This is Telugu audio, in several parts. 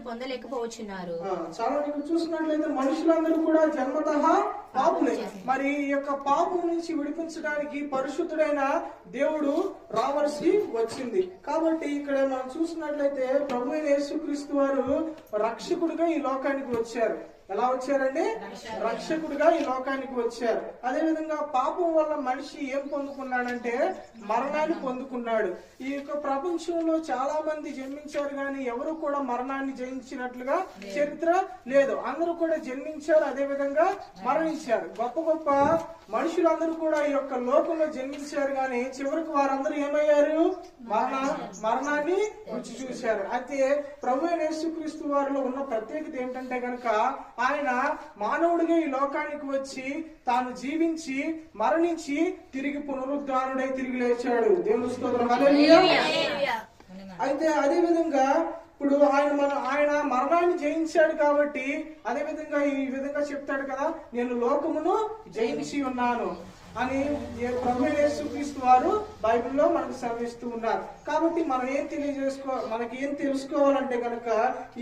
పొందలేకపోవచ్చున్నారు. చాలా ఇక్కడ చూసినట్లయితే మనుషులందరూ కూడా జన్మతః పాపులే. మరి ఈ యొక్క పాపం నుంచి విడిపించడానికి పరిశుద్ధుడైన దేవుడు రావాల్సి వచ్చింది. కాబట్టి ఇక్కడ మనం చూసినట్లయితే ప్రభు అయిన యేసుక్రీస్తు వారు రక్షకుడిగా ఈ లోకానికి వచ్చారు. ఎలా వచ్చారండి? రక్షకుడిగా ఈ లోకానికి వచ్చారు. అదే విధంగా పాపం వల్ల మనిషి ఏం పొందుకున్నాడంటే మరణాన్ని పొందుకున్నాడు. ఈ యొక్క ప్రపంచంలో చాలా మంది జన్మించారు కానీ ఎవరు కూడా మరణాన్ని జయించినట్లుగా చరిత్ర లేదు. అందరూ కూడా జన్మించారు, అదే విధంగా మరణించారు. గొప్ప గొప్ప మనుషులందరూ కూడా ఈ యొక్క లోకంలో జన్మించారు కానీ చివరికి వారందరూ ఏమయ్యారు? మరణాన్ని రుచి చూశారు. అయితే ప్రభు అయిన యేసుక్రీస్తు వారిలో ఉన్న ప్రత్యేకత ఏంటంటే గనక ఆయన మానవుడిగా ఈ లోకానికి వచ్చి తాను జీవించి మరణించి తిరిగి పునరుద్ధానుడై తిరిగి లేచాడు. దేవుని స్తోత్రం. హల్లెలూయా. అయితే అదే విధంగా ఇప్పుడు ఆయన మరణాన్ని జయించాడు కాబట్టి అదే విధంగా ఈ విధంగా చెప్తాడు కదా, నేను లోకమును జయించి ఉన్నాను అని ప్రభు యేసుక్రీస్తు వారు బైబిల్లో మనకు సెలవిస్తూ ఉన్నారు. కాబట్టి మనకి ఏం తెలుసుకోవాలంటే గనక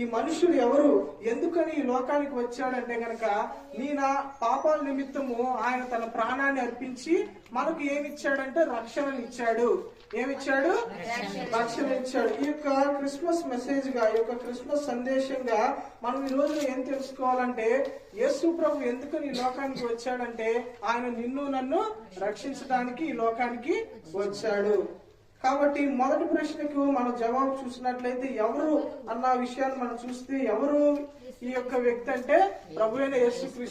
ఈ మనుషుడు ఎవరు, ఎందుకని ఈ లోకానికి వచ్చాడంటే గనక నా పాపాల నిమిత్తము ఆయన తన ప్రాణాన్ని అర్పించి మనకు ఏమిచ్చాడంటే రక్షణనిచ్చాడు. ఏమిచ్చాడు? రక్షణ ఇచ్చాడు. ఈ యొక్క క్రిస్మస్ మెసేజ్ గా, ఈ యొక్క క్రిస్మస్ సందేశంగా మనం ఈ రోజు ఏం తెలుసుకోవాలంటే యేసు ప్రభు ఎందుకని ఈ లోకానికి వచ్చాడంటే ఆయన నిన్ను నన్ను రక్షించడానికి ఈ లోకానికి వచ్చాడు. కాబట్టి మొదటి ప్రశ్నకు మనం జవాబు చూసినట్లయితే ఎవరు అన్న విషయాన్ని మనం చూస్తే ఎవరు ఈ యొక్క వ్యక్తి అంటే ప్రభు అయిన యేసుక్రీస్తు